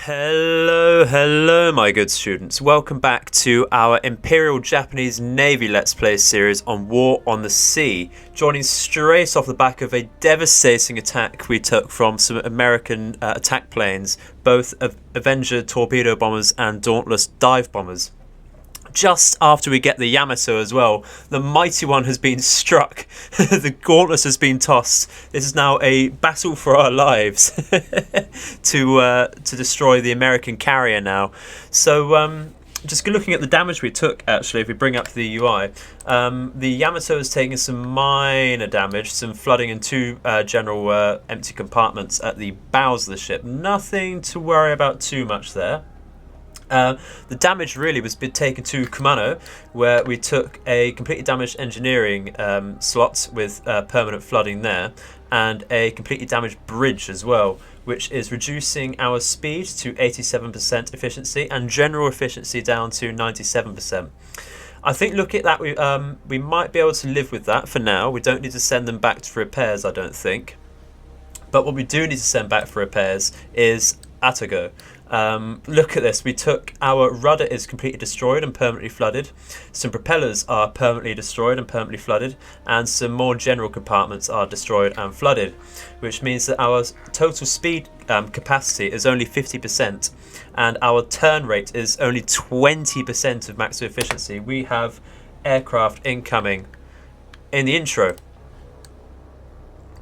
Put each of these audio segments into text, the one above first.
Hello my good students. Welcome back to our Imperial Japanese Navy Let's Play series on War on the Sea. Joining straight off the back of a devastating attack we took from some American attack planes, both Avenger torpedo bombers and Dauntless dive bombers. Just after we get the Yamato as well, the mighty one has been struck. The gauntlet has been tossed. This is now a battle for our lives to destroy the American carrier now. So just looking at the damage we took, actually, if we bring up the UI, the Yamato has taken some minor damage, some flooding and two general empty compartments at the bows of the ship. Nothing to worry about too much there. The damage really was taken to Kumano, where we took a completely damaged engineering slot with permanent flooding there, and a completely damaged bridge as well, which is reducing our speed to 87% efficiency and general efficiency down to 97%. I think look at that, we might be able to live with that for now. We don't need to send them back for repairs, I don't think. But what we do need to send back for repairs is Atago. Look at this, we took our rudder is completely destroyed and permanently flooded, some propellers are permanently destroyed and permanently flooded, and some more general compartments are destroyed and flooded, which means that our total speed capacity is only 50% and our turn rate is only 20% of maximum efficiency. We have aircraft incoming in the intro.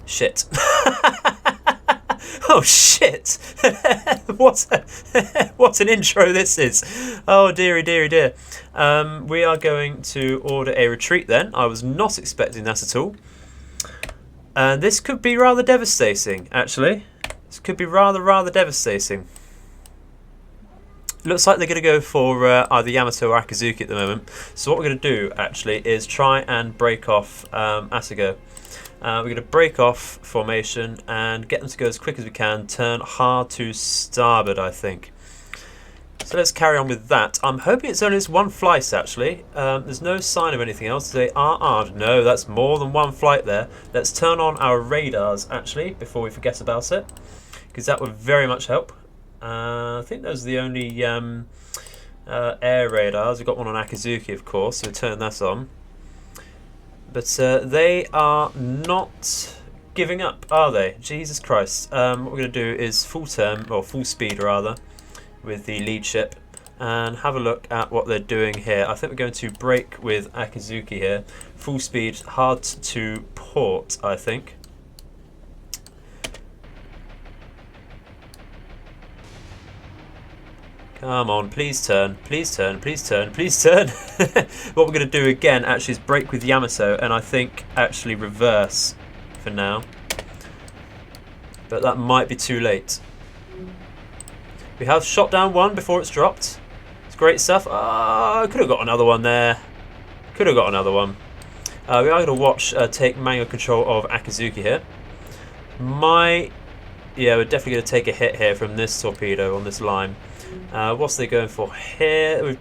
Shit. Oh shit! What an intro this is! Oh dearie dear. We are going to order a retreat then. I was not expecting that at all. And this could be rather devastating, actually. This could be rather devastating. Looks like they're going to go for either Yamato or Akizuki at the moment. So what we're going to do, actually, is try and break off Atago. We're going to break off formation and get them to go as quick as we can. Turn hard to starboard, I think. So let's carry on with that. I'm hoping it's only one flight, actually. There's no sign of anything else. They are armed. No, that's more than one flight there. Let's turn on our radars, actually, before we forget about it, because that would very much help. I think those are the only air radars. We've got one on Akizuki, of course, so we'll turn that on. But they are not giving up, are they? Jesus Christ. What we're going to do is full speed rather, with the lead ship, and have a look at what they're doing here. I think we're going to break with Akizuki here. Full speed, hard to port, I think. Come on, please turn, please turn, please turn, please turn. What we're going to do again actually is break with Yamato and I think actually reverse for now. But that might be too late. We have shot down one before it's dropped. It's great stuff. I could have got another one there. Could have got another one. We are going to watch take manual control of Akizuki here. Yeah, we're definitely going to take a hit here from this torpedo on this line. What's they going for here? We've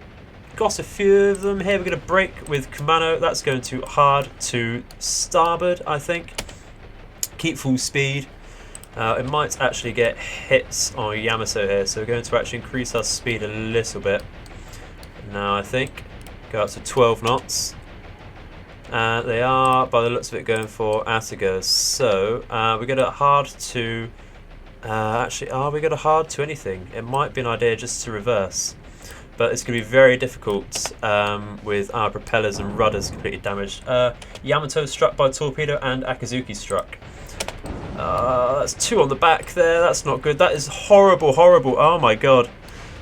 got a few of them here. We're going to break with Kumano. That's going to hard to starboard, I think. Keep full speed. It might actually get hits on Yamato here, so we're going to actually increase our speed a little bit. Now, I think go up to 12 knots. They are, by the looks of it, going for Atago. So we're going to hard to. Actually, are we going to hard to anything? It might be an idea just to reverse, but it's going to be very difficult with our propellers and rudders completely damaged. Yamato struck by a torpedo and Akizuki struck. That's two on the back there. That's not good. That is horrible. Oh my god.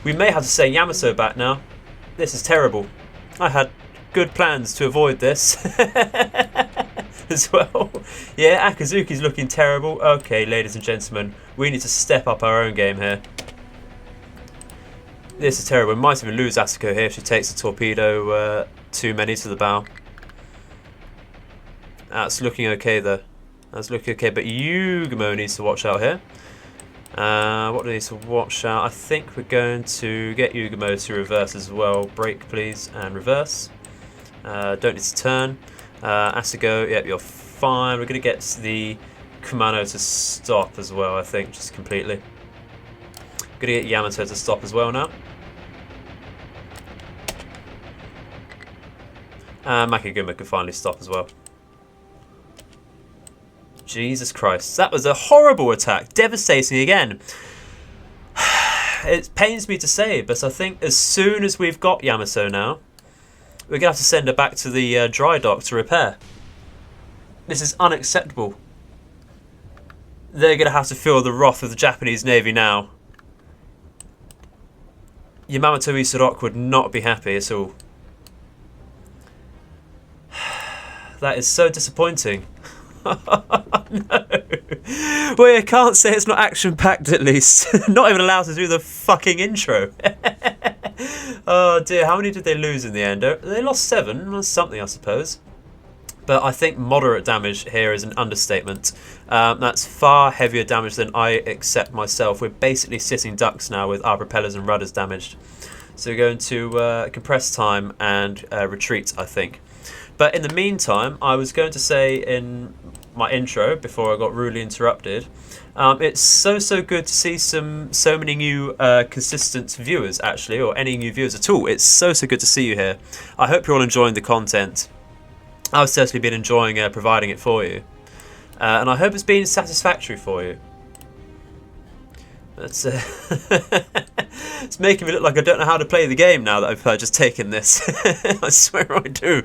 We may have to send Yamato back now. This is terrible. I had good plans to avoid this. As well. Yeah, Akizuki's looking terrible. Okay, ladies and gentlemen, we need to step up our own game here. This is terrible. We might even lose Atago here if she takes a torpedo too many to the bow. That's looking okay though. That's looking okay, but Yugumo needs to watch out here. What do we need to watch out? I think we're going to get Yugumo to reverse as well. Brake please and reverse. Don't need to turn. Atago, yep, you're fine. We're going to get the Kumano to stop as well, I think, just completely. Gonna get Yamato to stop as well now. And Makiguma can finally stop as well. Jesus Christ, that was a horrible attack. Devastating again. It pains me to say, but I think as soon as we've got Yamato now, we're going to have to send her back to the dry dock to repair. This is unacceptable. They're going to have to feel the wrath of the Japanese Navy now. Yamato Isoroku would not be happy at all. That is so disappointing. No. Well, you can't say it's not action-packed at least. Not even allowed to do the fucking intro. Oh dear, how many did they lose in the end? They lost 7, or something I suppose. But I think moderate damage here is an understatement. That's far heavier damage than I accept myself. We're basically sitting ducks now with our propellers and rudders damaged. So we're going to compress time and retreat, I think. But in the meantime, I was going to say in my intro, before I got rudely interrupted, it's so good to see so many new consistent viewers, actually, or any new viewers at all. It's so good to see you here. I hope you're all enjoying the content. I've certainly been enjoying providing it for you. And I hope it's been satisfactory for you. It's, it's making me look like I don't know how to play the game now that I've just taken this. I swear I do.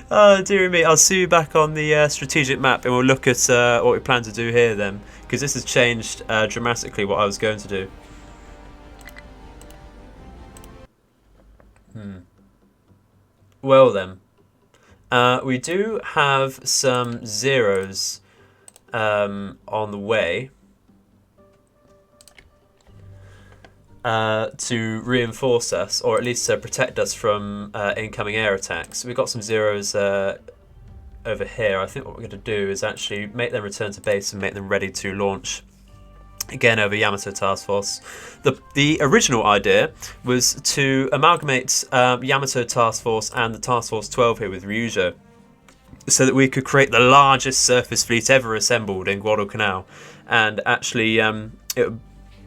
Oh dear me, I'll see you back on the strategic map and we'll look at what we plan to do here then, because this has changed dramatically what I was going to do. Well then, we do have some zeros on the way to reinforce us, or at least protect us from incoming air attacks. We've got some zeros over here. I think what we're going to do is actually make them return to base and make them ready to launch again over Yamato Task Force. The original idea was to amalgamate Yamato Task Force and the Task Force 12 here with Ryujo, so that we could create the largest surface fleet ever assembled in Guadalcanal, and actually it would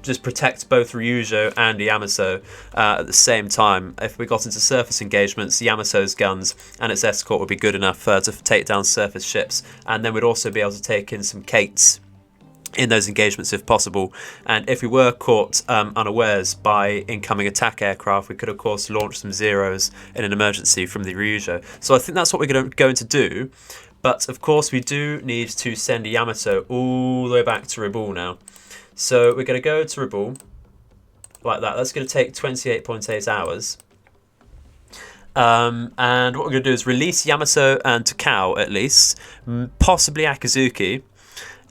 just protect both Ryujo and Yamato at the same time. If we got into surface engagements, Yamato's guns and its escort would be good enough to take down surface ships, and then we'd also be able to take in some Kates in those engagements if possible. And if we were caught unawares by incoming attack aircraft, we could of course launch some zeros in an emergency from the Ryujo. So I think that's what we're going to do, but of course we do need to send Yamato all the way back to Rabaul now. So we're going to go to Rabaul like that. That's going to take 28.8 hours. And what we're going to do is release Yamato and Takao at least, possibly Akizuki,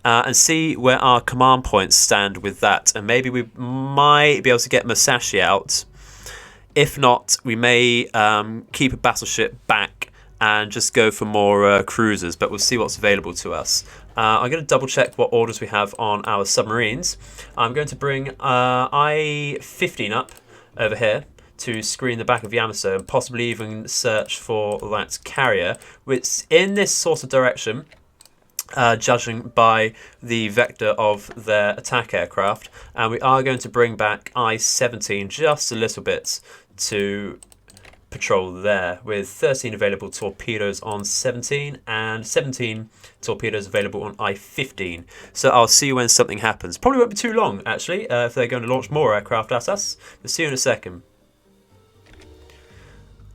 and see where our command points stand with that. And maybe we might be able to get Musashi out. If not, we may keep a battleship back and just go for more cruisers, but we'll see what's available to us. I'm going to double check what orders we have on our submarines. I'm going to bring I-15 up over here to screen the back of Yamato and possibly even search for that carrier, which in this sort of direction, judging by the vector of their attack aircraft. And we are going to bring back I-17 just a little bit to patrol there, with 13 available torpedoes on 17 and 17 torpedoes available on I-15. So I'll see you when something happens. Probably won't be too long actually if they're going to launch more aircraft at us. We'll see you in a second.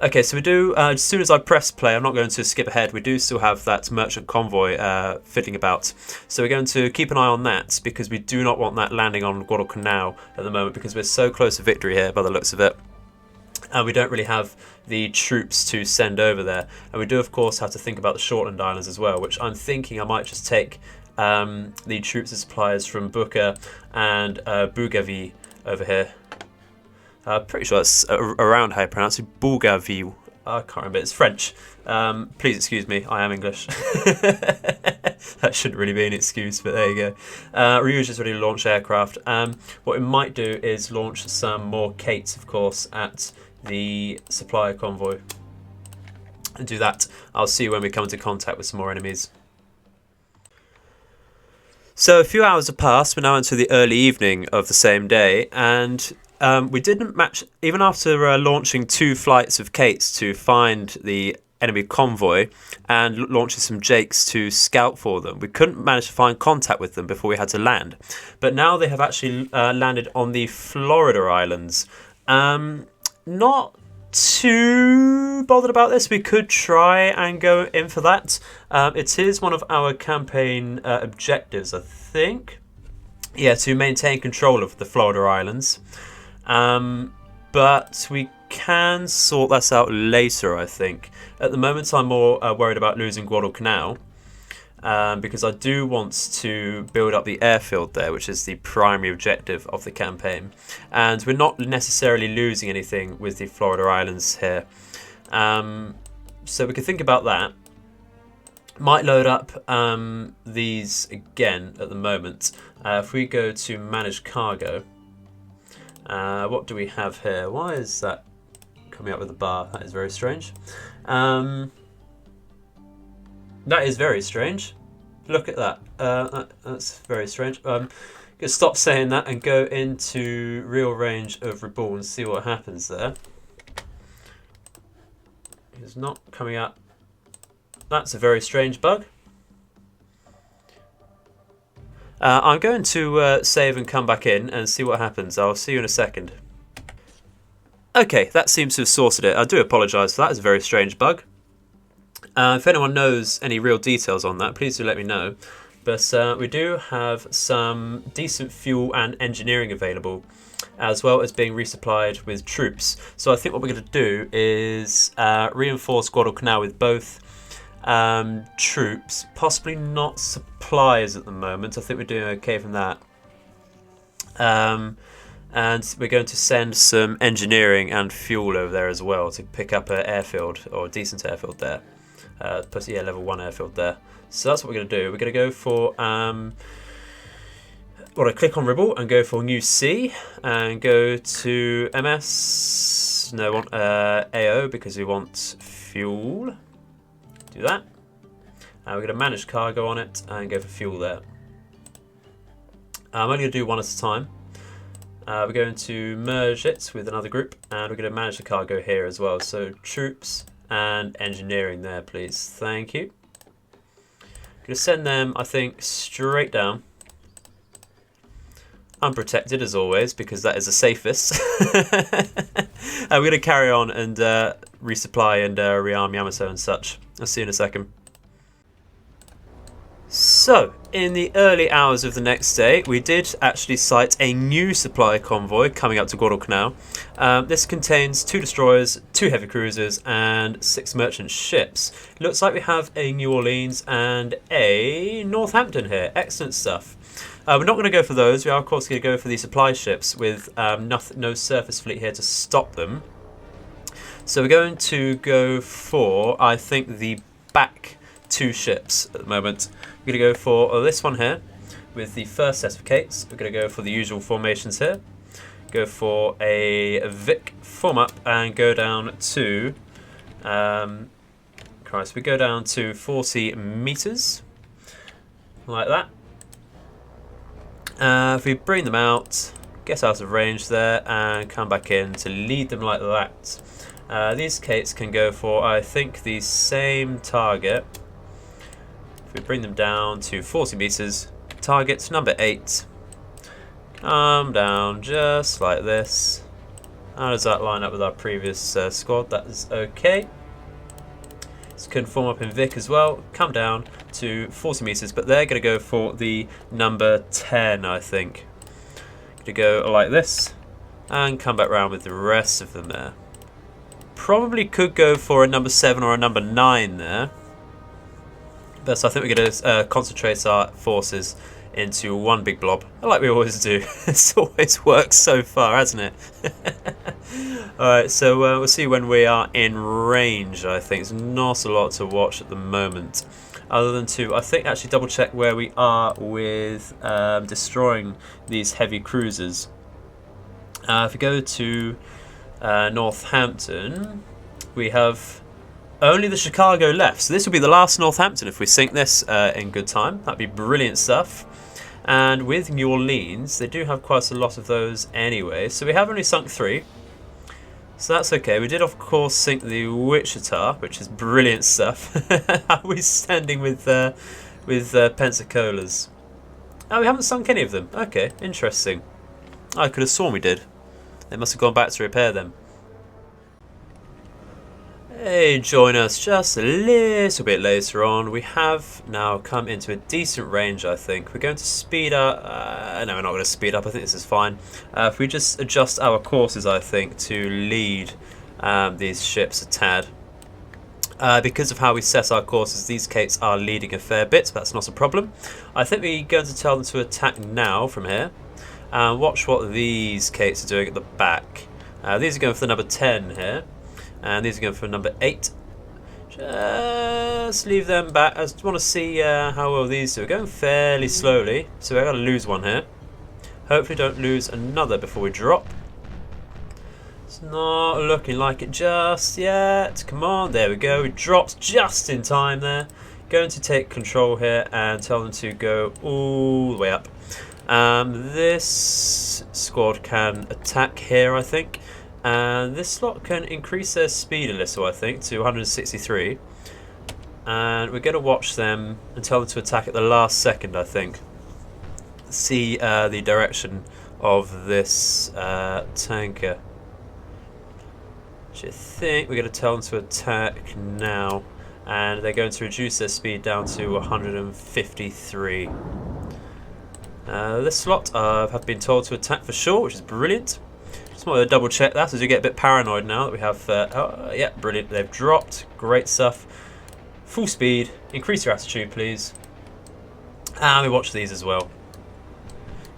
Okay, so we do, as soon as I press play, I'm not going to skip ahead, we do still have that merchant convoy fiddling about. So we're going to keep an eye on that, because we do not want that landing on Guadalcanal at the moment, because we're so close to victory here by the looks of it. And we don't really have the troops to send over there. And we do, of course, have to think about the Shortland Islands as well, which I'm thinking I might just take the troops and supplies from Buka and Bougainville over here. Pretty sure that's around how you pronounce it. Bougainville. I can't remember. It's French. Please excuse me. I am English. That shouldn't really be an excuse, but there you go. Ryujo is ready to launch aircraft. What we might do is launch some more Kates, of course, at the supplier convoy. And do that. I'll see you when we come into contact with some more enemies. So a few hours have passed. We're now into the early evening of the same day, and we didn't match, even after launching 2 flights of Kates to find the enemy convoy and launching some Jakes to scout for them. We couldn't manage to find contact with them before we had to land. But now they have actually landed on the Florida Islands. Not too bothered about this. We could try and go in for that. It is one of our campaign objectives, I think. Yeah, to maintain control of the Florida Islands. But we can sort that out later, I think. At the moment, I'm more worried about losing Guadalcanal. Because I do want to build up the airfield there, which is the primary objective of the campaign. And we're not necessarily losing anything with the Florida Islands here. So we can think about that. Might load up these again at the moment. If we go to manage cargo, what do we have here? Why is that coming up with a bar? That is very strange. That is very strange. Look at that. That's very strange. Gonna stop saying that and go into real range of Reball and see what happens there. It's not coming up. That's a very strange bug. I'm going to save and come back in and see what happens. I'll see you in a second. Okay, that seems to have sorted it. I do apologise for that. It's a very strange bug. If anyone knows any real details on that, please do let me know. But we do have some decent fuel and engineering available, as well as being resupplied with troops. So I think what we're going to do is reinforce Guadalcanal with both troops, possibly not supplies at the moment. I think we're doing okay from that. And we're going to send some engineering and fuel over there as well to pick up an airfield, or a decent airfield there. Yeah, level 1 airfield there. So that's what we're going to do. We're going to go for I click on Rebel and go for new C and go to MS. No, I want AO because we want fuel. Do that. And we're going to manage cargo on it and go for fuel there. I'm only going to do one at a time. We're going to merge it with another group, and we're going to manage the cargo here as well. So troops and engineering there, please. Thank you. I'm going to send them, I think, straight down. Unprotected as always, because that is the safest. And we're going to carry on and resupply and rearm Yamato and such. I'll see you in a second. So, in the early hours of the next day, we did actually sight a new supply convoy coming up to Guadalcanal. This contains 2 destroyers, 2 heavy cruisers, and 6 merchant ships. It looks like we have a New Orleans and a Northampton here. Excellent stuff. We're not going to go for those. We are, of course, going to go for the supply ships with no surface fleet here to stop them. So we're going to go for, I think, the back 2 ships at the moment. We're going to go for this one here with the first set of Kates. We're going to go for the usual formations here. Go for a Vic form up and go down to we go down to 40 meters like that. If we bring them out, get out of range there and come back in to lead them like that. These Kates can go for, I think, the same target. If we bring them down to 40 meters, target number 8. Come down just like this. How does that line up with our previous squad? That is okay. This can form up in Vic as well. Come down to 40 meters, but they're going to go for the number 10, I think. Going to go like this and come back around with the rest of them there. Probably could go for a number 7 or a number 9 there. But so I think we're going to concentrate our forces into one big blob, like we always do. It's always worked so far, hasn't it? Alright, so we'll see when we are in range, I think. There's not a lot to watch at the moment. Other than to, I think, actually double check where we are with destroying these heavy cruisers. If we go to Northampton, we have only the Chicago left. So this will be the last Northampton if we sink this in good time. That'd be brilliant stuff. And with New Orleans, they do have quite a lot of those anyway. So we have only sunk 3. So that's okay. We did, of course, sink the Wichita, which is brilliant stuff. How are we standing with Pensacola's? Oh, we haven't sunk any of them. Okay, interesting. I could have sworn we did. They must have gone back to repair them. Hey, join us just a little bit later on. We have now come into a decent range, I think. We're going to speed up. No, we're not going to speed up. I think this is fine. If we just adjust our courses, I think, to lead these ships a tad. Because of how we set our courses, these Kates are leading a fair bit, but that's not a problem. I think we're going to tell them to attack now from here. Watch what these Kates are doing at the back. These are going for the number 10 here. And these are going for number 8. Just leave them back. I just want to see how well these do. We're going fairly slowly, so we're going to lose one here. Hopefully don't lose another before we drop. It's not looking like it just yet. Come on, there we go. We dropped just in time there. Going to take control here and tell them to go all the way up. This squad can attack here, I think. And this slot can increase their speed a little, I think, to 163. And we're going to watch them and tell them to attack at the last second, I think. See the direction of this tanker. Which I think we're going to tell them to attack now. And they're going to reduce their speed down to 153. This slot have been told to attack for sure, which is brilliant. Just wanted to double check that as you get a bit paranoid now that we have, yeah, brilliant, they've dropped, great stuff. Full speed, increase your attitude please. And we watch these as well.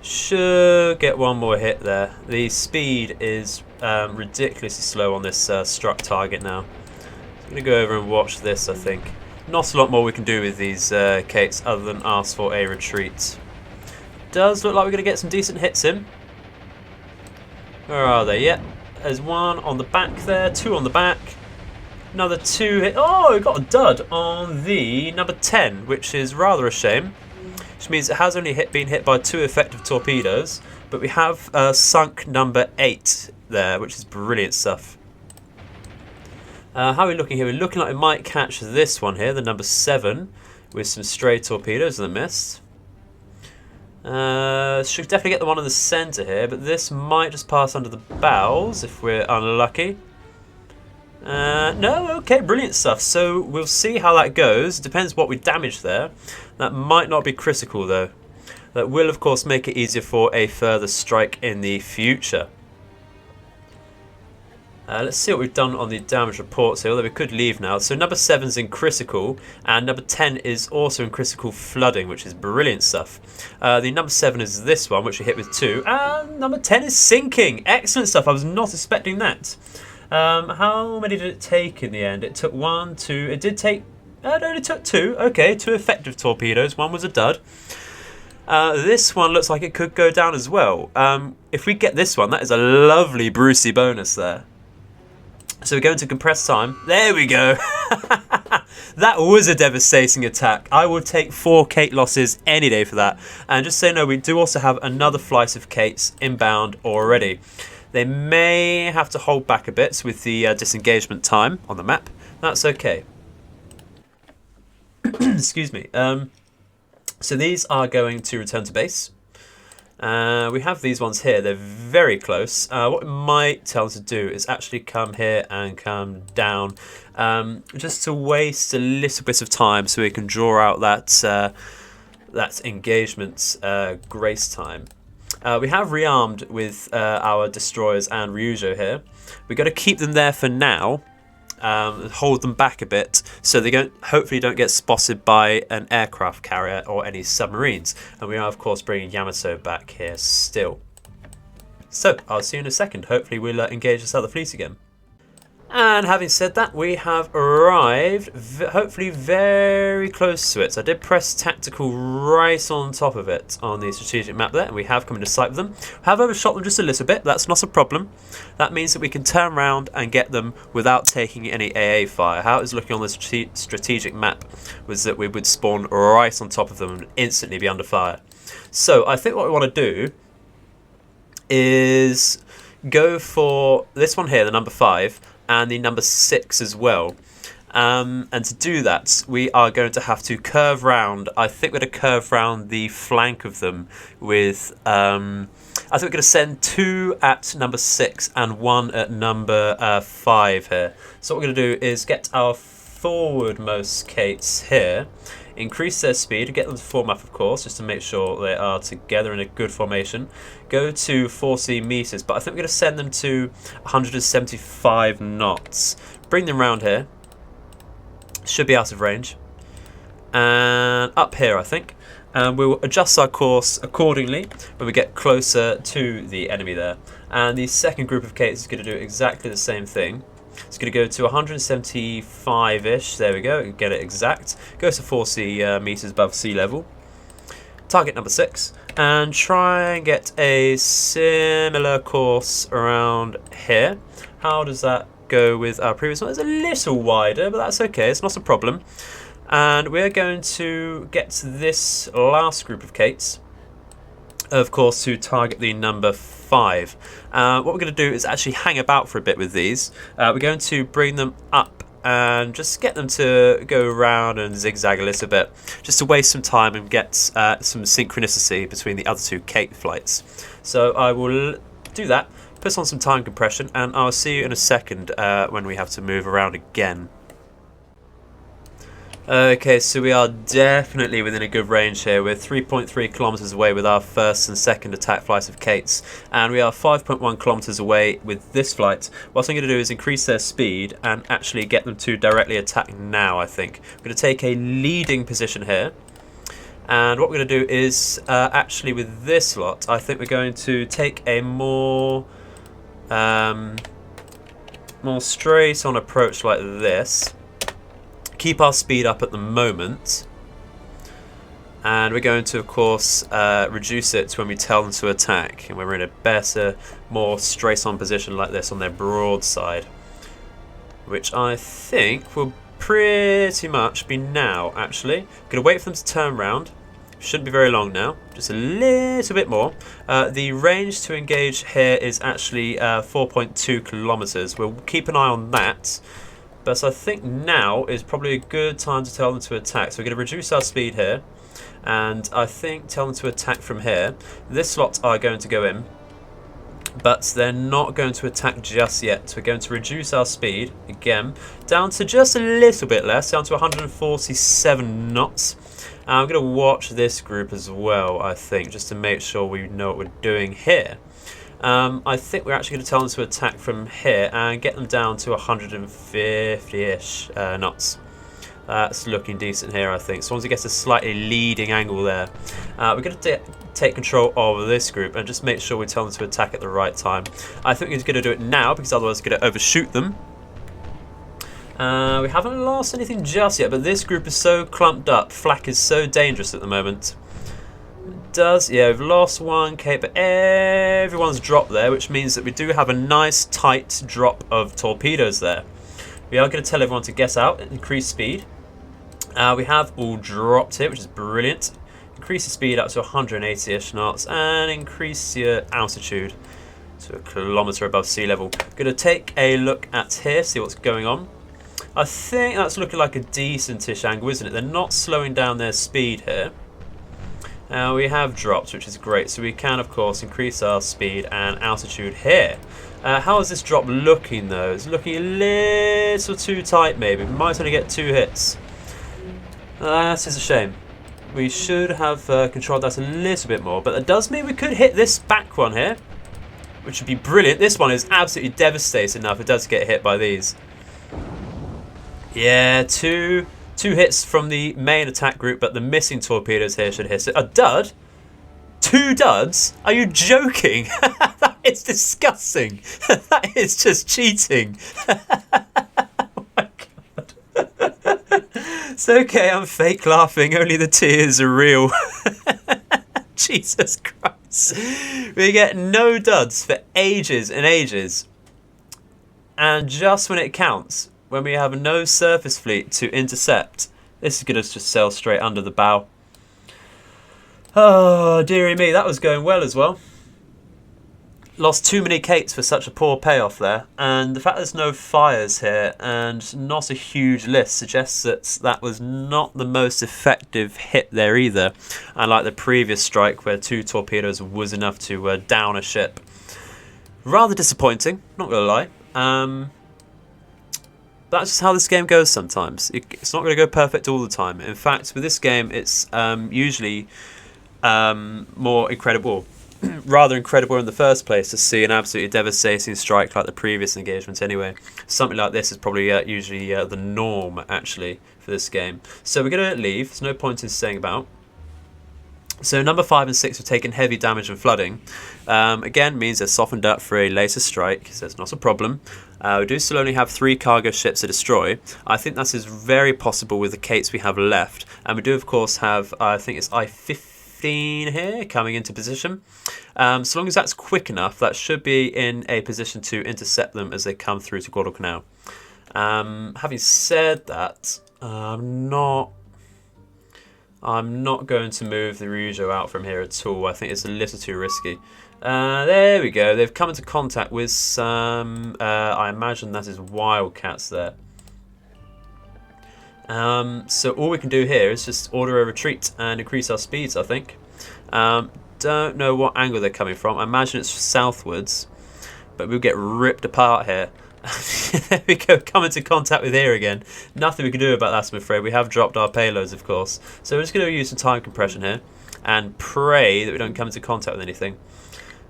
Should get one more hit there. The speed is ridiculously slow on this struck target now. I'm going to go over and watch this, I think. Not a lot more we can do with these Kates other than ask for a retreat. Does look like we're going to get some decent hits in. Where are they? Yeah, there's one on the back there, 2 on the back. Another 2 hit. Oh, we got a dud on the number 10, which is rather a shame. Which means it has only been hit by 2 effective torpedoes, but we have sunk number 8 there, which is brilliant stuff. How are we looking here? We're looking like we might catch this one here, the number 7, with some stray torpedoes in the mist. Should definitely get the one in the centre here, but this might just pass under the bows if we're unlucky. No, okay, brilliant stuff. So we'll see how that goes. Depends what we damage there. That might not be critical though. That will of course make it easier for a further strike in the future. Let's see what we've done on the damage reports here, although we could leave now. So number 7's in critical, and number 10 is also in critical flooding, which is brilliant stuff. The number 7 is this one, which we hit with 2, and number 10 is sinking. Excellent stuff, I was not expecting that. How many did it take in the end? It took 1, 2, it did take, it only took 2, okay, 2 effective torpedoes, 1 was a dud. This one looks like it could go down as well. If we get this one, that is a lovely Brucey bonus there. So we're going to compress time. There we go. That was a devastating attack. I would take 4 Kate losses any day for that. And just so you know, we do also have another flight of Kates inbound already. They may have to hold back a bit with the disengagement time on the map. That's okay. Excuse me. So these are going to return to base. We have these ones here, they're very close. What we might tell them to do is actually come here and come down, just to waste a little bit of time so we can draw out that engagement grace time. We have rearmed with our destroyers and Ryujo here. We're going to keep them there for now. Hold them back a bit so they hopefully don't get spotted by an aircraft carrier or any submarines. And we are of course bringing Yamato back here still. So I'll see you in a second. Hopefully we'll engage this other fleet again. And having said that, we have arrived hopefully very close to it. So I did press tactical right on top of it on the strategic map there, and we have come into sight with them. I have overshot them just a little bit, that's not a problem. That means that we can turn around and get them without taking any AA fire. How it was looking on the strategic map was that we would spawn right on top of them and instantly be under fire. So I think what we want to do is go for this one here, the number 5, and the number 6 as well. And to do that, we are going to have to curve round. I think we're going to curve round the flank of them with... I think we're going to send 2 at number 6 and 1 at number 5 here. So what we're going to do is get our forwardmost Kates here, increase their speed, get them to form up of course, just to make sure they are together in a good formation. Go to 40 meters, but I think we're going to send them to 175 knots. Bring them round here. Should be out of range. And up here I think. And we'll adjust our course accordingly when we get closer to the enemy there. And the second group of Kates is going to do exactly the same thing. It's going to go to 175-ish, there we go, get it exact. Go to 40 meters above sea level. Target number 6. And try and get a similar course around here. How does that go with our previous one? It's a little wider, but that's okay, it's not a problem. And we're going to get this last group of Kates, of course, to target the number 5. What we're going to do is actually hang about for a bit with these. We're going to bring them up and just get them to go around and zigzag a little bit, just to waste some time and get some synchronicity between the other 2 Kate flights. So I will do that, put on some time compression, and I'll see you in a second when we have to move around again. Okay, so we are definitely within a good range here. We're 3.3 kilometers away with our first and second attack flights of Kates, and we are 5.1 kilometers away with this flight. What I'm going to do is increase their speed and actually get them to directly attack now, I think. We're going to take a leading position here, and what we're going to do is actually with this lot, I think we're going to take a more straight on approach like this. Keep our speed up at the moment, and we're going to of course reduce it when we tell them to attack, and when we're in a better, more straight on position like this on their broadside, which I think will pretty much be now. Actually, gonna wait for them to turn round. Shouldn't be very long now, just a little bit more. The range to engage here is actually 4.2 kilometers. We'll keep an eye on that. But I think now is probably a good time to tell them to attack. So we're going to reduce our speed here, and I think tell them to attack from here. This lot are going to go in, but they're not going to attack just yet. We're going to reduce our speed again down to just a little bit less, down to 147 knots. And I'm going to watch this group as well, I think, just to make sure we know what we're doing here. I think we're actually going to tell them to attack from here and get them down to 150-ish knots. That's looking decent here, I think. So once it gets a slightly leading angle there, we're going to take control of this group and just make sure we tell them to attack at the right time. I think we're going to do it now because otherwise we're going to overshoot them. We haven't lost anything just yet, but this group is so clumped up. Flak is so dangerous at the moment. Yeah, we've lost 1 Kate, but everyone's dropped there, which means that we do have a nice tight drop of torpedoes there. We are going to tell everyone to get out and increase speed. We have all dropped here, which is brilliant. Increase the speed up to 180-ish knots and increase your altitude to 1 kilometer above sea level. Going to take a look at here, see what's going on. I think that's looking like a decent-ish angle, isn't it? They're not slowing down their speed here. We have dropped, which is great, so we can of course increase our speed and altitude here. How is this drop looking though? It's looking a little too tight maybe. We might only get 2 hits. That is a shame. We should have controlled that a little bit more, but that does mean we could hit this back one here, which would be brilliant. This one is absolutely devastating now if it does get hit by these. Yeah, two hits from the main attack group, but the missing torpedoes here should hit it. A dud? 2 duds? Are you joking? That is disgusting. That is just cheating. Oh my god. It's okay, I'm fake laughing. Only the tears are real. Jesus Christ. We get no duds for ages and ages. And just when it counts, when we have no surface fleet to intercept, this is going to just sail straight under the bow. Oh, dearie me, that was going well as well. Lost too many Kates for such a poor payoff there, and the fact there's no fires here and not a huge list suggests that that was not the most effective hit there either, unlike the previous strike where 2 torpedoes was enough to down a ship. Rather disappointing, not gonna lie. That's just how this game goes sometimes. It's not going to go perfect all the time. In fact, with this game, it's usually more incredible, rather incredible in the first place to see an absolutely devastating strike like the previous engagement anyway. Something like this is probably usually the norm, actually, for this game. So we're going to leave. There's no point in staying about. So number 5 and 6 have taken heavy damage and flooding. Again, means they're softened up for a later strike, so it's not a problem. We do still only have 3 cargo ships to destroy. I think that is very possible with the Kates we have left. And we do, of course, have, I think it's I-15 here coming into position. So long as that's quick enough, that should be in a position to intercept them as they come through to Guadalcanal. Having said that, I'm not going to move the Ryujo out from here at all. I think it's a little too risky. There we go. They've come into contact with some, I imagine that is Wildcats there. So all we can do here is just order a retreat and increase our speeds, I think. Don't know what angle they're coming from. I imagine it's southwards, but we'll get ripped apart here. There we go, come into contact with here again. Nothing we can do about that, I'm afraid. We have dropped our payloads, of course. So we're just going to use some time compression here and pray that we don't come into contact with anything.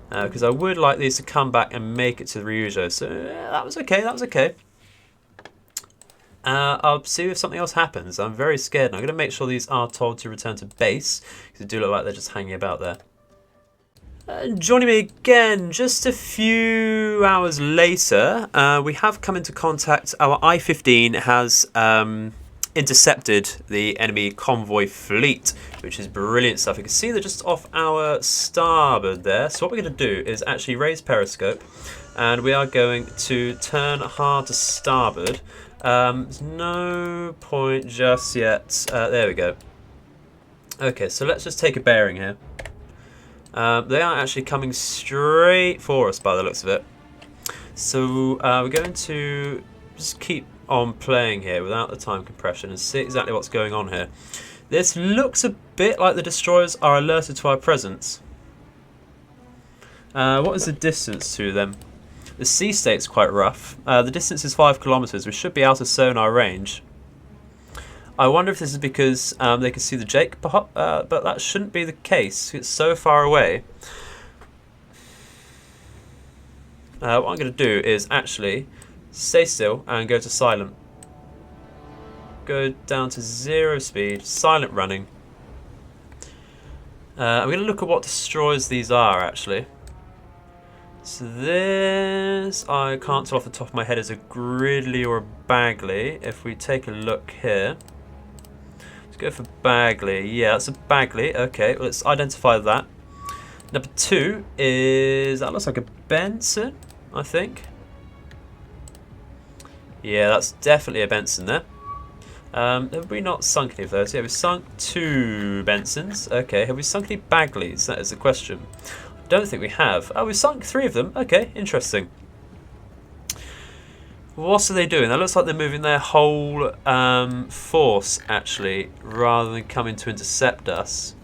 Because I would like these to come back and make it to the Ryujo. So that was okay, that was okay. I'll see if something else happens. I'm very scared. And I'm going to make sure these are told to return to base, because they do look like they're just hanging about there. Joining me again just a few hours later, we have come into contact. Our I-15 has intercepted the enemy convoy fleet, which is brilliant stuff. You can see they're just off our starboard there. So what we're going to do is actually raise periscope, and we are going to turn hard to starboard. There's no point just yet. There we go. Okay, so let's just take a bearing here. They are actually coming straight for us by the looks of it. So we're going to just keep on playing here without the time compression and see exactly what's going on here. This looks a bit like the destroyers are alerted to our presence. What is the distance to them? The sea state's quite rough. The distance is 5 kilometers. We should be out of sonar range. I wonder if this is because they can see the Jake, but that shouldn't be the case. It's so far away. What I'm going to do is actually stay still and go to silent. Go down to 0 speed, silent running. I'm going to look at what destroyers these are actually. So this, I can't tell off the top of my head, is a Gridley or a Bagley. If we take a look here. Go for Bagley. Yeah, that's a Bagley. Okay, let's identify that. Number 2 is, that looks like a Benson, I think. Yeah, that's definitely a Benson there. Have we not sunk any of those? Yeah, we've sunk 2 Bensons. Okay, have we sunk any Bagleys? That is the question. I don't think we have. Oh, we've sunk 3 of them. Okay, interesting. What are they doing? That looks like they're moving their whole force, actually, rather than coming to intercept us.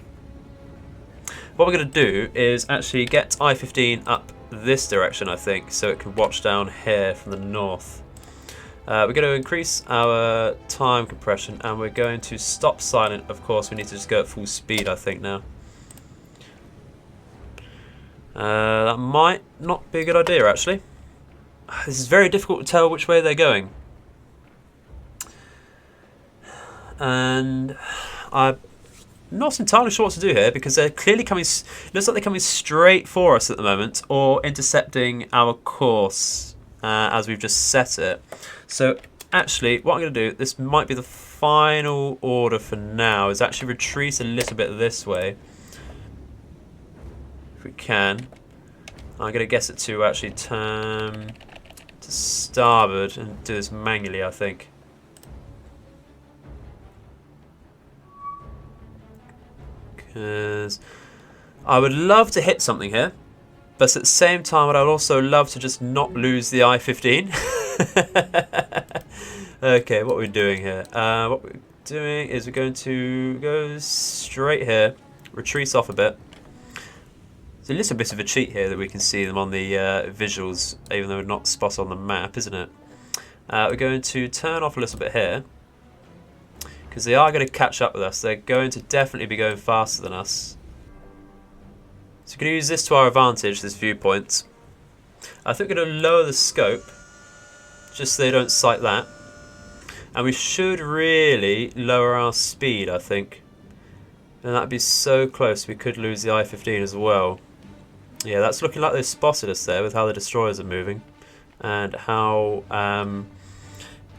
What we're going to do is actually get I-15 up this direction, I think, so it can watch down here from the north. We're going to increase our time compression, and we're going to stop silent. Of course, we need to just go at full speed, I think, now. That might not be a good idea, actually. This is very difficult to tell which way they're going. And I'm not entirely sure what to do here because they're clearly coming, looks like they're coming straight for us at the moment or intercepting our course as we've just set it. So actually what I'm going to do, this might be the final order for now, is actually retreat a little bit this way. If we can. I'm going to guess it to actually turn to starboard and do this manually, I think. because I would love to hit something here, but at the same time I'd also love to just not lose the I-15. Okay, what are we doing here? What we're doing is we're going to go straight here, retreat off a bit. There's a little bit of a cheat here that we can see them on the visuals, even though we're not spot on the map, isn't it? We're going to turn off a little bit here, because they are going to catch up with us. They're going to definitely be going faster than us. So we're going to use this to our advantage, this viewpoint. I think we're going to lower the scope, just so they don't sight that. And we should really lower our speed, I think. And that'd be so close, we could lose the I-15 as well. Yeah, that's looking like they've spotted us there with how the destroyers are moving. And how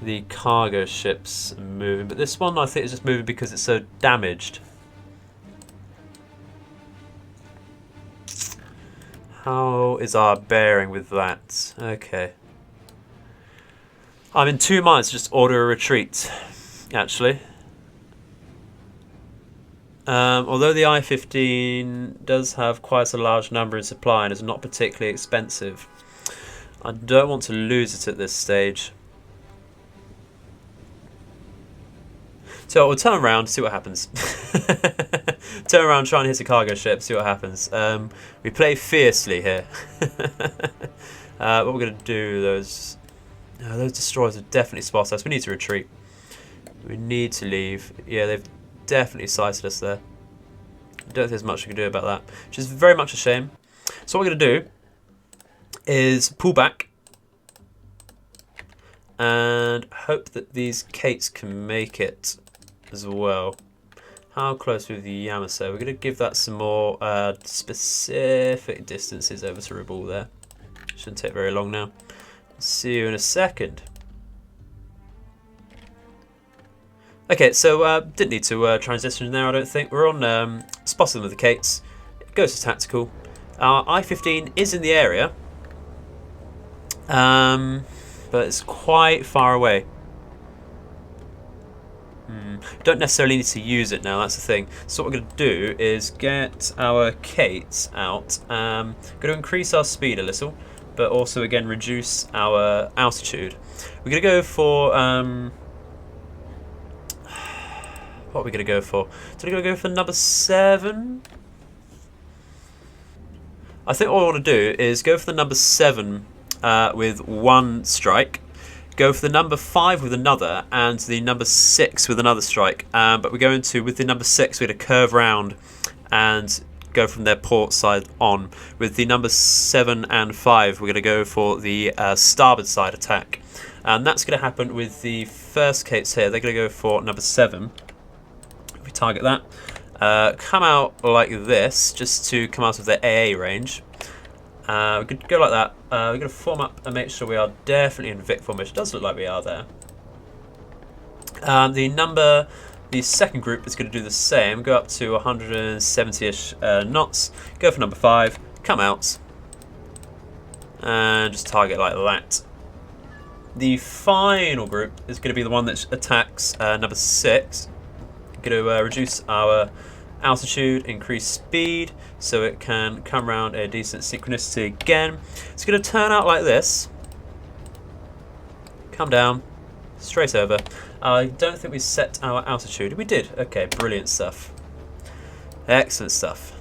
the cargo ships are moving. But this one I think is just moving because it's so damaged. How is our bearing with that? Okay. I'm in 2 minds to just order a retreat, actually. Although the I-15 does have quite a large number in supply and is not particularly expensive, I don't want to lose it at this stage. So we'll turn around, see what happens. Turn around, try and hit a cargo ship, see what happens. We play fiercely here. What we're going to do, those destroyers have definitely spotted us. We need to retreat. We need to leave. Yeah, they've definitely sighted us there. I don't think there's much we can do about that, which is very much a shame. So what we're going to do is pull back and hope that these Kates can make it as well. How close with the Yamaso? We're going to give that some more specific distances over to Rabaul there. Shouldn't take very long now. See you in a second. Okay, so didn't need to transition there, I don't think. We're on spotting with the Kates. It goes to tactical. Our I-15 is in the area, but it's quite far away. Don't necessarily need to use it now, that's the thing. So what we're going to do is get our Kates out. Going to increase our speed a little, but also again reduce our altitude. We're going to go for... what are we going to go for? So we're going to go for number 7. I think what I want to do is go for the number 7 with one strike, go for the number 5 with another, and the number 6 with another strike. But we're going to, with the number 6, we're going to curve round and go from their port side on. With the number 7 and 5, we're going to go for the starboard side attack. And that's going to happen with the first Kates here. They're going to go for number 7. If we target that, come out like this, just to come out of their AA range. We could go like that. We're going to form up and make sure we are definitely in Vic formation. It does look like we are there. The second group is going to do the same. Go up to 170-ish knots. Go for number 5. Come out. And just target like that. The final group is going to be the one that attacks number 6. Going to reduce our altitude, increase speed, so it can come around a decent synchronicity again. It's going to turn out like this. Come down, straight over. I don't think we set our altitude. We did. Okay, brilliant stuff. Excellent stuff.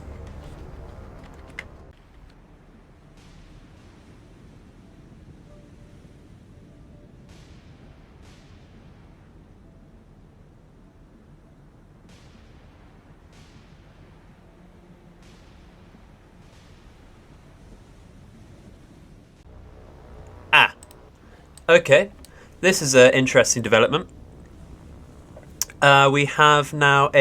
Okay, this is an interesting development. We have now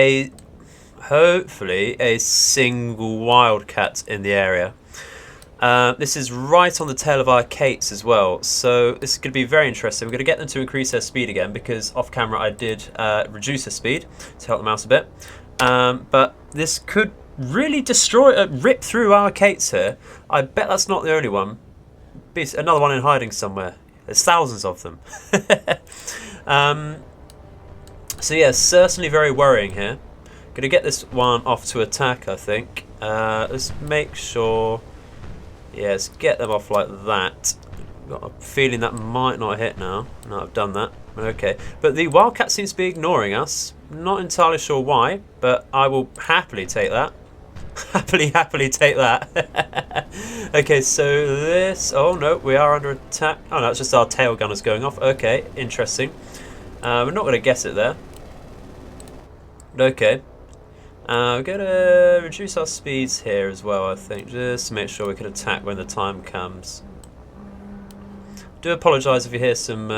hopefully a single wildcat in the area. This is right on the tail of our Kates as well, so this is going to be very interesting. We're going to get them to increase their speed again, because off camera I did reduce their speed to help them out a bit. But this could really rip through our Kates here. I bet that's not the only one. Be another one in hiding somewhere. There's thousands of them. So yeah, certainly very worrying here. Gonna get this one off to attack, I think. Let's make sure. Yeah, let's get them off like that. Got a feeling that might not hit now. No, I've done that. Okay, but the Wildcat seems to be ignoring us. Not entirely sure why, but I will happily take that. happily take that. Okay, so this. Oh no, we are under attack. Oh no, it's just our tail gunners going off. Okay, interesting. We're not going to guess it there. Okay. We're going to reduce our speeds here as well, I think, just to make sure we can attack when the time comes. Do apologise if you hear some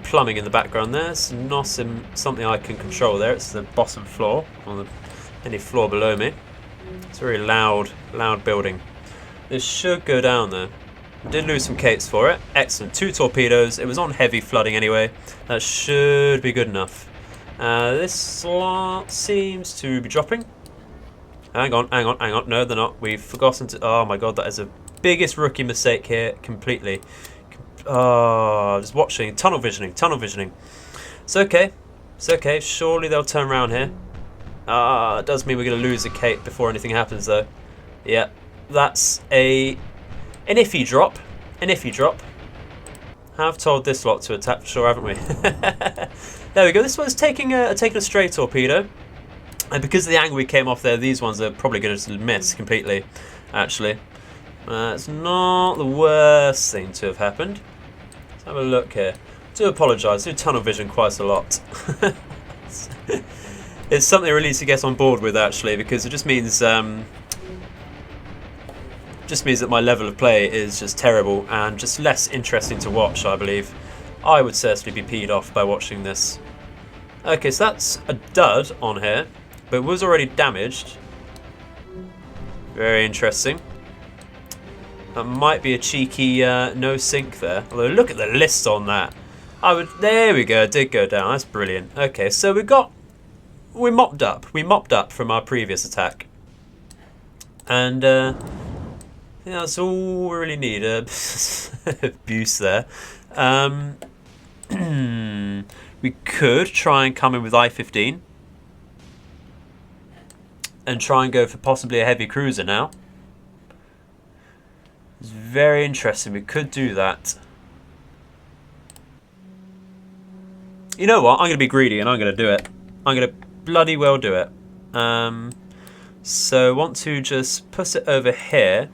plumbing in the background there. It's not something I can control there. It's the bottom floor, or any floor below me. It's a very loud building. This should go down there. I did lose some cates for it. Excellent. 2 torpedoes. It was on heavy flooding anyway. That should be good enough. This slot seems to be dropping. Hang on. No, they're not. We've forgotten to... Oh my god, that is the biggest rookie mistake here. Completely. Oh, just watching. Tunnel visioning. It's okay. Surely they'll turn around here. It does mean we're going to lose a Kate before anything happens, though. Yeah, that's an iffy drop. Have told this lot to attack for sure, haven't we? There we go. This one's taking a stray torpedo, and because of the angle we came off there, these ones are probably going to miss completely. Actually, it's not the worst thing to have happened. Let's have a look here. Do apologise. Do tunnel vision quite a lot. It's something I really need to get on board with, actually, because it just means that my level of play is just terrible and just less interesting to watch, I believe. I would certainly be peed off by watching this. Okay, so that's a dud on here, but it was already damaged. Very interesting. That might be a cheeky no sink there. Although look at the list on that. There we go, it did go down. That's brilliant. Okay, so we mopped up from our previous attack. And yeah, that's all we really need. Abuse there. We could try and come in with I-15 and try and go for possibly a heavy cruiser now. It's very interesting. We could do that. You know what? I'm going to be greedy and I'm going to do it. I'm going to bloody well do it. So I want to just put it over here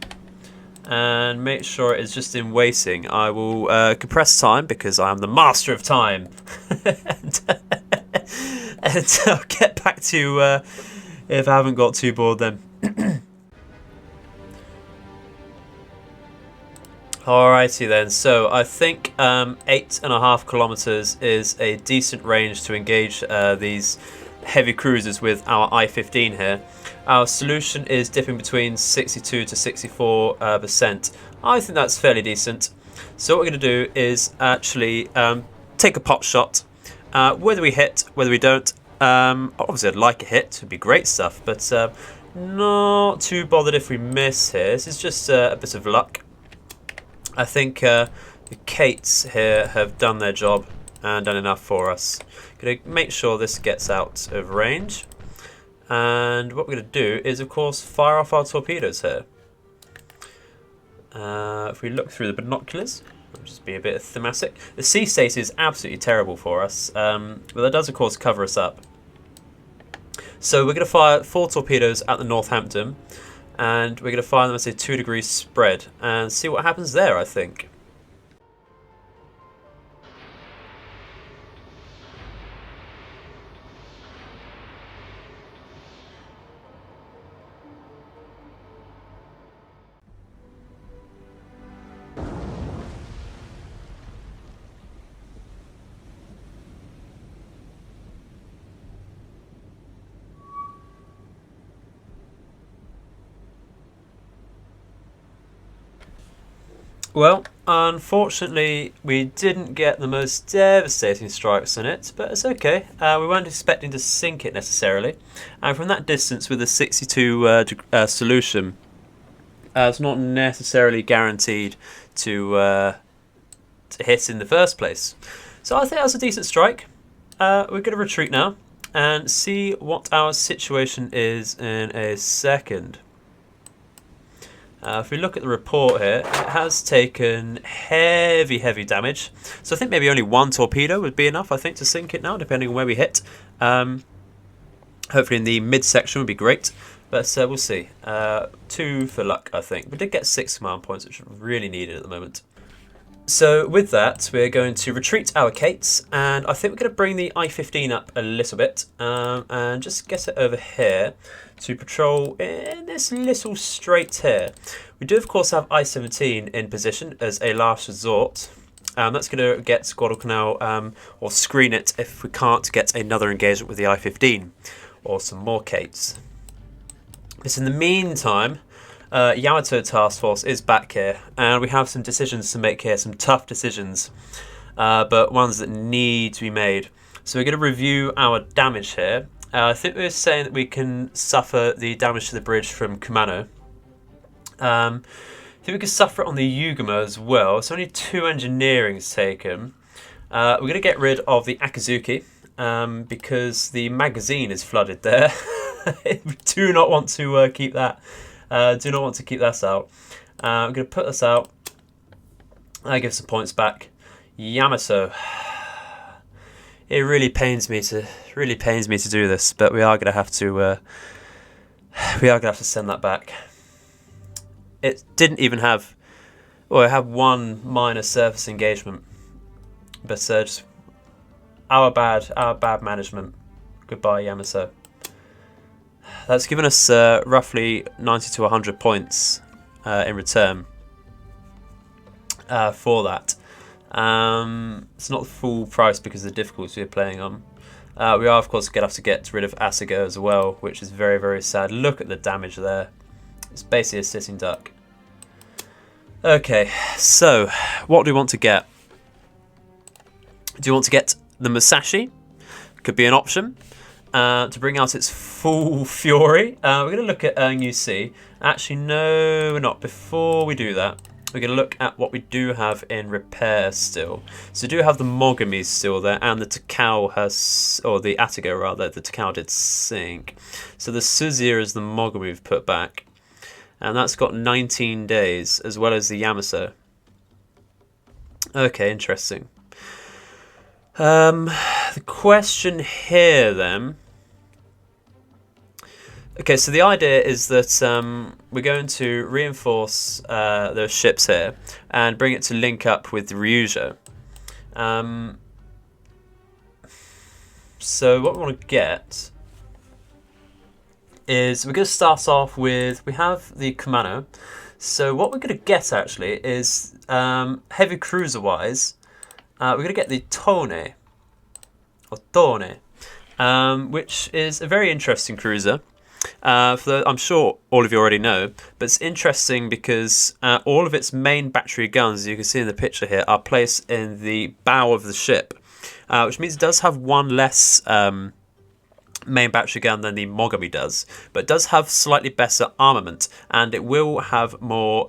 and make sure it is just in waiting. I will compress time because I am the master of time. and I'll get back to you if I haven't got too bored then. Alrighty then, so I think 8.5 kilometers is a decent range to engage these heavy cruisers with our I-15 here. Our solution is dipping between 62 to 64%. I think that's fairly decent. So what we're going to do is actually take a pot shot. Whether we hit, whether we don't. Obviously I'd like a hit, it would be great stuff, but not too bothered if we miss here. This is just a bit of luck. I think the Kates here have done their job and done enough for us. Going to make sure this gets out of range. And what we're going to do is, of course, fire off our torpedoes here. If we look through the binoculars, I'll just be a bit thematic. The sea state is absolutely terrible for us, but that does, of course, cover us up. So we're going to fire 4 torpedoes at the Northampton, and we're going to fire them at a 2 degrees spread and see what happens there, I think. Well, unfortunately, we didn't get the most devastating strikes on it, but it's okay. We weren't expecting to sink it necessarily. And from that distance with a 62 solution, it's not necessarily guaranteed to hit in the first place. So I think that was a decent strike. We're going to retreat now. and see what our situation is in a second. If we look at the report here, it has taken heavy damage. So I think maybe only one torpedo would be enough, I think, to sink it now, depending on where we hit. Hopefully in the midsection would be great, but we'll see. 2 for luck, I think. We did get 6 command points, which are really needed at the moment. So with that, we're going to retreat our Kates, and I think we're going to bring the I-15 up a little bit, and just get it over here to patrol in this little strait here. We do, of course, have I-17 in position as a last resort. That's going to get Guadalcanal, or screen it if we can't get another engagement with the I-15, or some more Kates. But in the meantime, Yamato Task Force is back here, and we have some decisions to make here, some tough decisions, but ones that need to be made. So we're going to review our damage here. I think we're saying that we can suffer the damage to the bridge from Kumano. I think we can suffer it on the Yugamo as well. It's only 2 engineering taken. We're going to get rid of the Akazuki because the magazine is flooded there. We do not want to keep that. Do not want to keep that out. I'm going to put this out. I give some points back. Yamato. It really pains me to do this, but we are going to have to. Send that back. It didn't even have. Well, it had 1 minor surface engagement, but just our bad management. Goodbye, Yamato. That's given us roughly 90 to 100 points in return for that. It's not the full price because of the difficulty we're playing on. We are, of course, going to have to get rid of Asuga as well, which is very sad. Look at the damage there. It's basically a sitting duck. Okay, so what do we want to get? Do you want to get the Musashi? Could be an option. To bring out its full fury. We're going to look at New Sea. Actually, no, we're not. Before we do that, we're going to look at what we do have in repair still. So we do have the Mogami still there, and the Takao has, or the Atago rather, the Takao did sink. So the Suzia is the Mogami we've put back. And that's got 19 days, as well as the Yamato. Okay, interesting. The question here then. Okay, so the idea is that we're going to reinforce those ships here and bring it to link up with the Ryujo. So what we want to get is we're going to start off with, we have the Kumano. So what we're going to get actually is, heavy cruiser wise, we're going to get the Tone, or Tone, which is a very interesting cruiser. I'm sure all of you already know, but it's interesting because all of its main battery guns, as you can see in the picture here, are placed in the bow of the ship, which means it does have 1 less main battery gun than the Mogami does, but it does have slightly better armament, and it will have more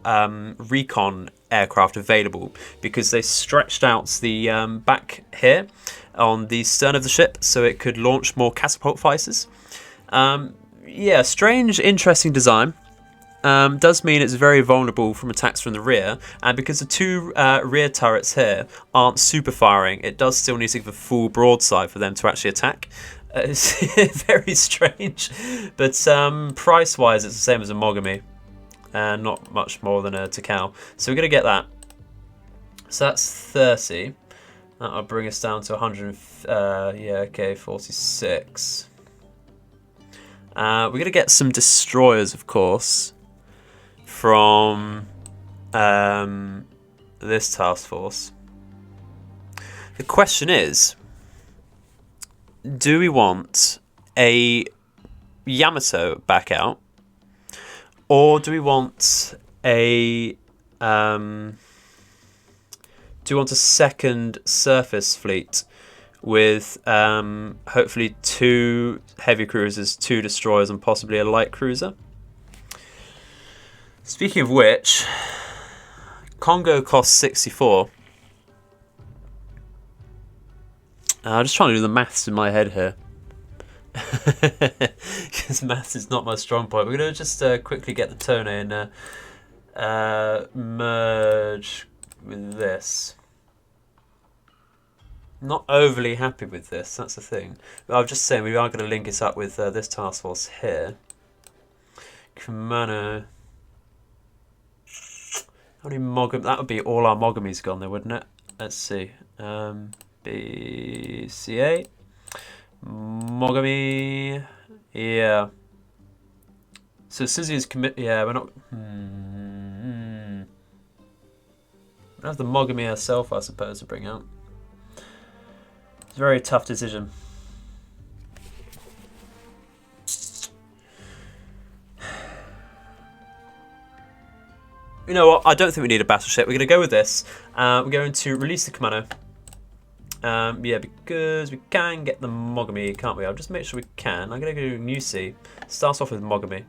recon aircraft available because they stretched out the back here on the stern of the ship so it could launch more catapult fighters. Yeah, strange, interesting design. Does mean it's very vulnerable from attacks from the rear, and because the 2 rear turrets here aren't super firing, it does still need to give a full broadside for them to actually attack. It's very strange, but price-wise, it's the same as a Mogami, and not much more than a Takao. So we're going to get that. So that's 30. That'll bring us down to 100. Yeah, okay, 46. We're going to get some destroyers, of course, from this task force. The question is, do we want a Yamato back out, or do we want a second surface fleet with hopefully 2 heavy cruisers, 2 destroyers, and possibly a light cruiser? Speaking of which, Congo costs 64. I'm just trying to do the maths in my head here. Because maths is not my strong point. We're going to just quickly get the tone in. Merge with this. Not overly happy with this, that's the thing. But I'm just saying we are going to link it up with this task force here. Kumano. How many Mogami? That would be all our Mogamis gone there, wouldn't it? Let's see. BCA. Mogami. Yeah. So Suzu's commit. Yeah, we're not. We have the Mogami herself, I suppose, to bring out. It's a very tough decision. You know what? I don't think we need a battleship. We're going to go with this. We're going to release the commando. Yeah, because we can get the Mogami, can't we? I'll just make sure we can. I'm going to go New Sea. Starts off with Mogami.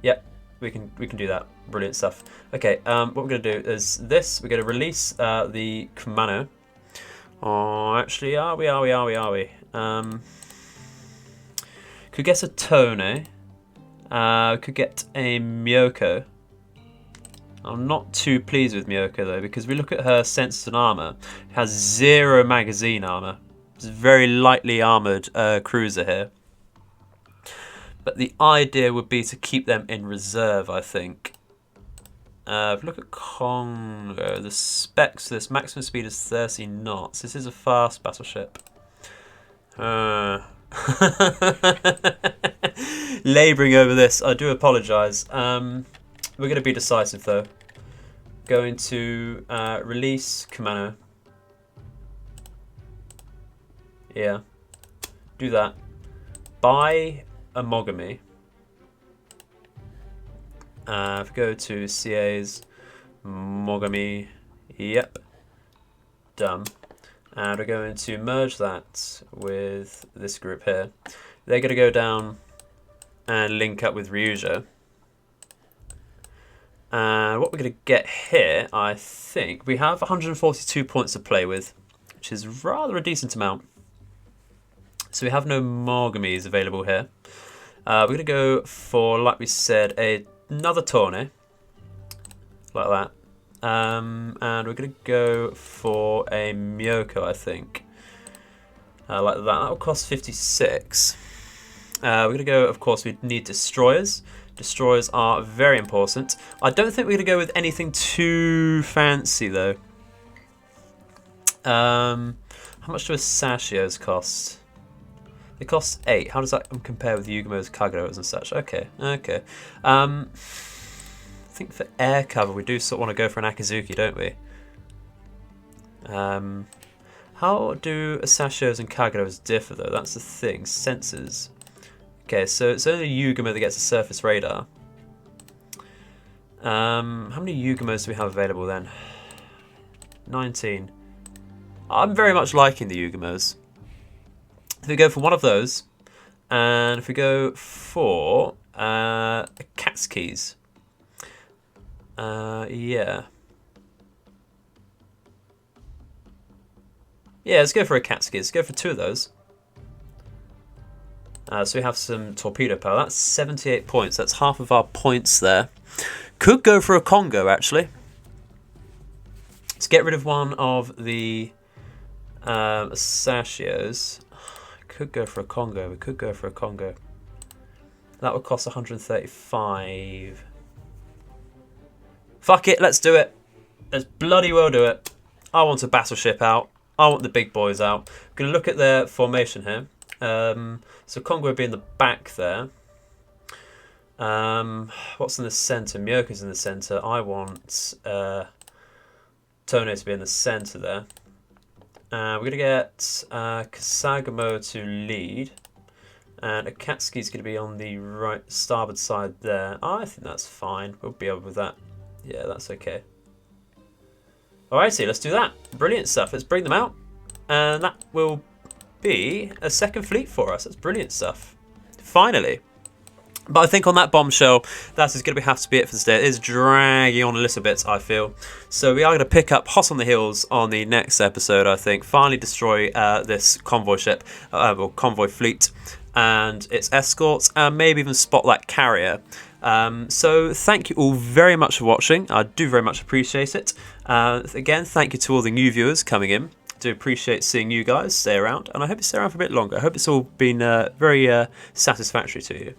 Yep, we can do that. Brilliant stuff. Okay, what we're going to do is this. We're going to release the commando. Oh, actually, are we? Could get a Tone. Could get a Myoko. I'm not too pleased with Myoko though, because we look at her sensors and armour. It has 0 magazine armour. It's a very lightly armoured cruiser here. But the idea would be to keep them in reserve, I think. If we look at Congo, the specs for this maximum speed is 30 knots. This is a fast battleship. Labouring over this, I do apologise. We're going to be decisive though. Going to release commando. Yeah. Do that. Buy a Mogami. If we go to CA's Mogami. Yep. Done. And we're going to merge that with this group here. They're going to go down and link up with Ryuja. And what we're going to get here, I think, we have 142 points to play with, which is rather a decent amount. So we have no Mogamis available here. We're going to go for, like we said, another Torne, like that. And we're going to go for a Myoko, I think, like that. That will cost 56. We're going to go, of course, we need destroyers. Destroyers are very important. I don't think we're going to go with anything too fancy, though. How much do Sachios cost? They cost 8. How does that compare with Yugamo's Kageros and such? Okay, okay. I think for air cover, we do sort of want to go for an Akizuki, don't we? How do Sachios and Kageros differ, though? That's the thing. Sensors. Okay, so it's only Yugamo that gets a surface radar. How many Yugamos do we have available then? 19. I'm very much liking the Yugamos. If we go for one of those, and if we go for Akatsuki's, yeah. Yeah, let's go for Akatsuki. Let's go for 2 of those. So we have some torpedo power. That's 78 points. That's half of our points there. Could go for a Congo, actually. Let's get rid of one of the Sachios. Could go for a Congo. We could go for a Congo. That would cost 135. Fuck it, let's do it. Let's bloody well do it. I want a battleship out. I want the big boys out. I'm going to look at their formation here. So Convoy would be in the back there. What's in the centre? Myoko's in the centre. I want Tone to be in the centre there. We're going to get Kasagamo to lead. And Akatsuki's going to be on the right starboard side there. I think that's fine. We'll be able with that. Yeah, that's okay. Alrighty, let's do that. Brilliant stuff. Let's bring them out. And that will be a second fleet for us. That's brilliant stuff. Finally. But I think on that bombshell, that is going to have to be it for today. It is dragging on a little bit, I feel. So we are going to pick up hot on the heels on the next episode, I think. Finally destroy this convoy ship, or convoy fleet. and its escorts, and maybe even spot that carrier. So thank you all very much for watching. I do very much appreciate it. Again, thank you to all the new viewers coming in. Do appreciate seeing you guys stay around, and I hope you stay around for a bit longer. I hope it's all been very satisfactory to you.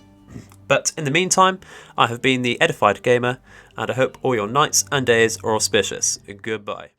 But in the meantime, I have been the Edified Gamer, and I hope all your nights and days are auspicious. Goodbye.